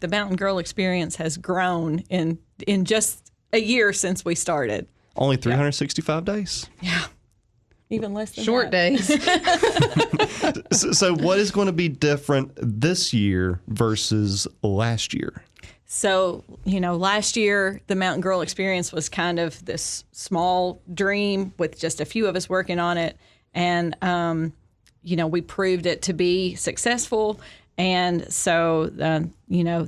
The Mountain Grrl Experience has grown in just a year since we started. Only 365 days. Yeah. Even less than Short days. So what is going to be different this year versus last year? So, last year, the Mountain Grrl Experience was kind of this small dream with just a few of us working on it. And, we proved it to be successful. And so,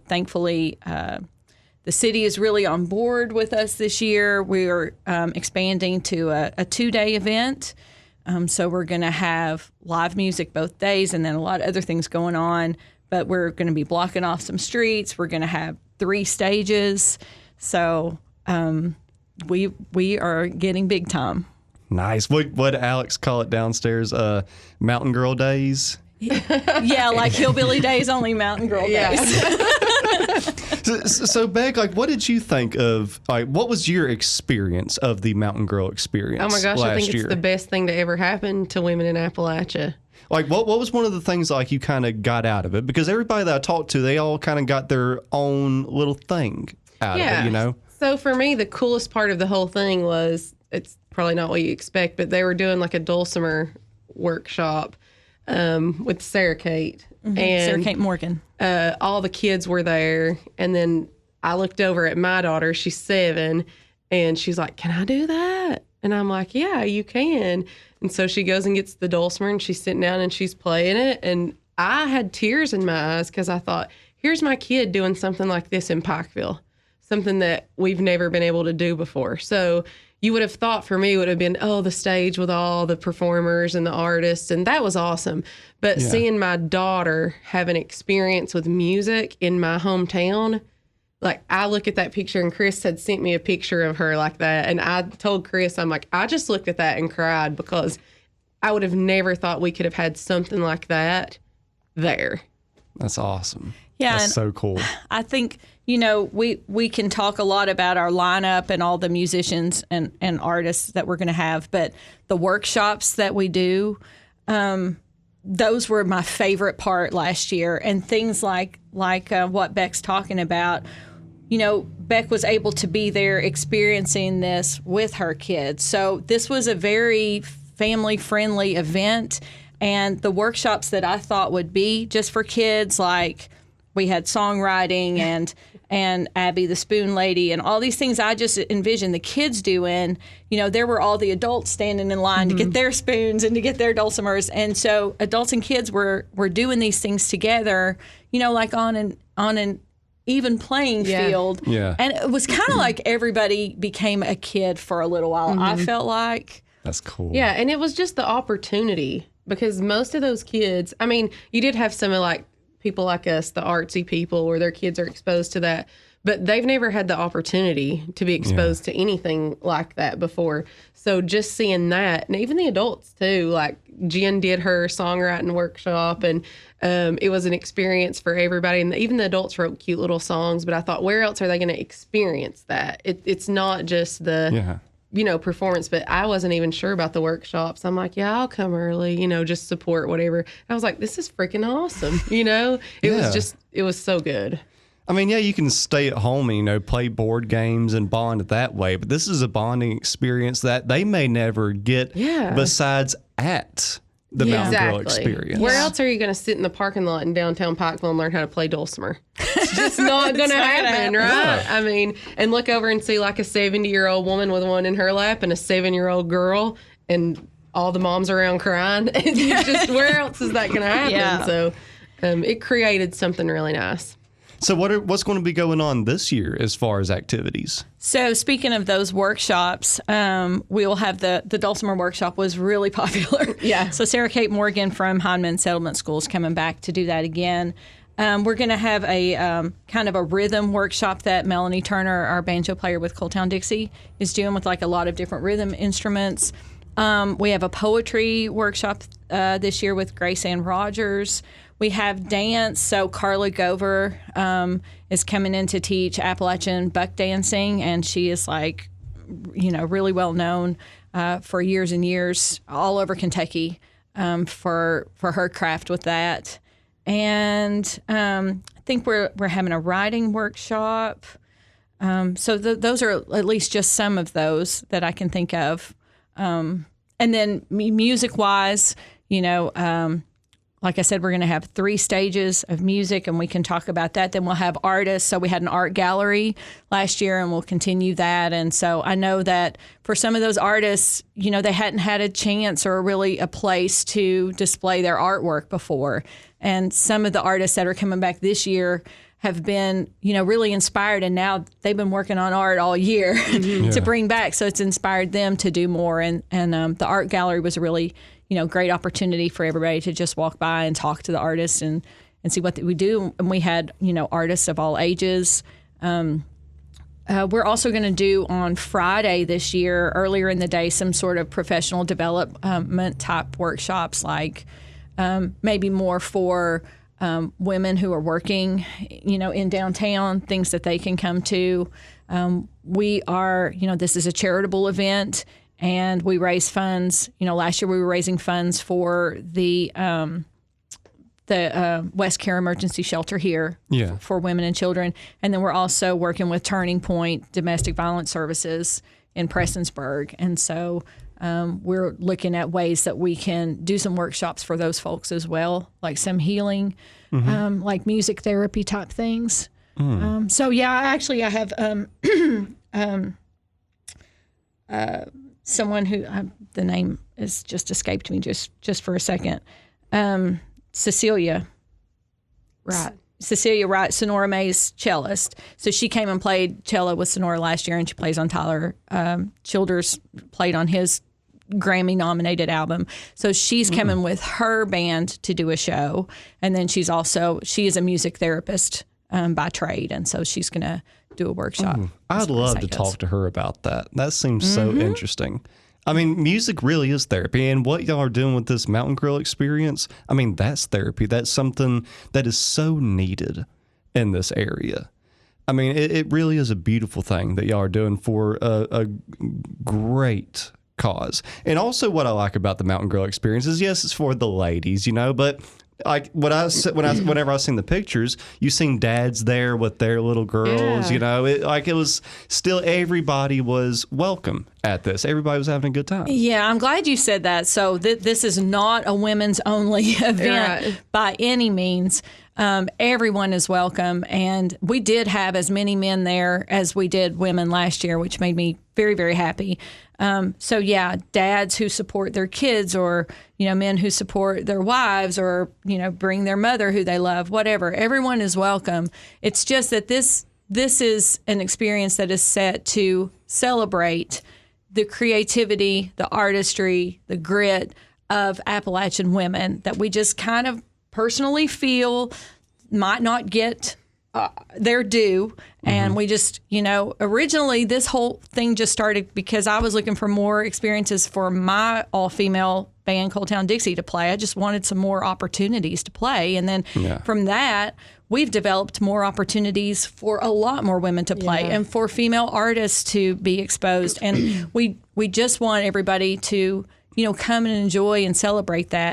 thankfully, the city is really on board with us this year. We're expanding to a 2-day event. So we're going to have live music both days and then a lot of other things going on. But we're going to be blocking off some streets. We're going to have 3 stages. So we are getting big time. Nice. What Alex call it downstairs? Mountain Grrl Days? Yeah, like Hillbilly Days, only Mountain Grrl Days. So Beck, what did you think of, what was your experience of the Mountain Grrl Experience? Oh my gosh, I think year? It's the best thing to ever happen to women in Appalachia. What was one of the things you kind of got out of it? Because everybody that I talked to, they all kind of got their own little thing out of it, So for me, the coolest part of the whole thing was, it's probably not what you expect, but they were doing a dulcimer workshop with Sarah Kate. Mm-hmm. And Sarah Kate Morgan. All the kids were there. And then I looked over at my daughter, she's 7, and she's like, "Can I do that?" And I'm like, "Yeah, you can." And so she goes and gets the dulcimer and she's sitting down and she's playing it. And I had tears in my eyes because I thought, here's my kid doing something like this in Pikeville, something that we've never been able to do before. So you would have thought for me would have been, the stage with all the performers and the artists, and that was awesome. But seeing my daughter have an experience with music in my hometown, I look at that picture, and Kris had sent me a picture of her like that, and I told Kris, I'm like, I just looked at that and cried because I would have never thought we could have had something like that there. That's awesome. Yeah, that's so cool. I think, we can talk a lot about our lineup and all the musicians and artists that we're going to have, but the workshops that we do, those were my favorite part last year. And things like what Beck's talking about, Beck was able to be there experiencing this with her kids. So this was a very family-friendly event. And the workshops that I thought would be just for kids, we had songwriting and Abby the Spoon Lady and all these things I just envisioned the kids doing. There were all the adults standing in line to get their spoons and to get their dulcimers. And so adults and kids were doing these things together, on an even playing field. Yeah. And it was kind of like everybody became a kid for a little while. I felt like. That's cool. Yeah, and it was just the opportunity because most of those kids, you did have some of people like us, the artsy people, where their kids are exposed to that, but they've never had the opportunity to be exposed to anything like that before. So just seeing that, and even the adults too, Jen did her songwriting workshop, and it was an experience for everybody. And even the adults wrote cute little songs, but I thought, where else are they going to experience that? It's not just the performance, but I wasn't even sure about the workshops. I'm like, I'll come early, just support whatever. And I was like, this is freaking awesome. It was so good. You can stay at home and, play board games and bond that way, but this is a bonding experience that they may never get besides at the Mountain Grrl Experience. Where else are you going to sit in the parking lot in downtown Pikeville and learn how to play dulcimer? It's just not going to happen, right? And look over and see a 70-year-old woman with one in her lap and a 7-year-old girl and all the moms around crying. It's just, where else is that going to happen? Yeah. So it created something really nice. So what's going to be going on this year as far as activities? So speaking of those workshops, we will have the Dulcimer workshop was really popular. Yeah. So Sarah Kate Morgan from Hindman Settlement School is coming back to do that again. We're going to have a kind of a rhythm workshop that Melanie Turner, our banjo player with Coal Town Dixie, is doing with a lot of different rhythm instruments. We have a poetry workshop this year with Grace Ann Rogers. We have dance, so Carla Gover is coming in to teach Appalachian buck dancing, and she is really well known for years and years all over Kentucky for her craft with that. And I think we're having a writing workshop. So those are at least just some of those that I can think of. And then music-wise, like I said, we're going to have 3 stages of music, and we can talk about that. Then we'll have artists. So we had an art gallery last year, and we'll continue that. And so I know that for some of those artists, they hadn't had a chance or really a place to display their artwork before. And some of the artists that are coming back this year have been, really inspired, and now they've been working on art all year to bring back. So it's inspired them to do more. And the art gallery was a really, great opportunity for everybody to just walk by and talk to the artists and see what we do. And we had, artists of all ages. We're also going to do on Friday this year, earlier in the day, some sort of professional development type workshops, like maybe more for women who are working, in downtown, things that they can come to. We are, this is a charitable event, and we raise funds. Last year we were raising funds for the West Care Emergency Shelter here for women and children. And then we're also working with Turning Point Domestic Violence Services in Prestonsburg. And so we're looking at ways that we can do some workshops for those folks as well, like some healing, like music therapy type things. So I have someone who the name is just escaped me just for a second. Cecilia. Right. Cecilia Wright, Sonora May's cellist. So she came and played cello with Sonora last year, and she plays on Tyler Childers, played on his Grammy-nominated album. So she's coming with her band to do a show. And then she is a music therapist by trade, and so she's going to do a workshop. I'd love to talk to her about that. That seems so interesting. I mean, music really is therapy, and what y'all are doing with this Mountain Grrl experience, I mean, that's therapy. That's something that is so needed in this area. I mean, it really is a beautiful thing that y'all are doing for a great cause. And also what I like about the Mountain Grrl experience is, yes, it's for the ladies, but like whenever I seen the pictures, you seen dads there with their little girls, it was still, everybody was welcome at this. Everybody was having a good time. Yeah, I'm glad you said that. So this is not a women's only event by any means. Everyone is welcome, and we did have as many men there as we did women last year, which made me very, very happy. Dads who support their kids, or men who support their wives, or bring their mother who they love, whatever. Everyone is welcome. It's just that this is an experience that is set to celebrate the creativity, the artistry, the grit of Appalachian women that we just kind of personally feel might not get their due. And we just, originally this whole thing just started because I was looking for more experiences for my all-female band, Cold Town Dixie, to play. I just wanted some more opportunities to play. And then from that, we've developed more opportunities for a lot more women to play and for female artists to be exposed. And we just want everybody to, come and enjoy and celebrate that.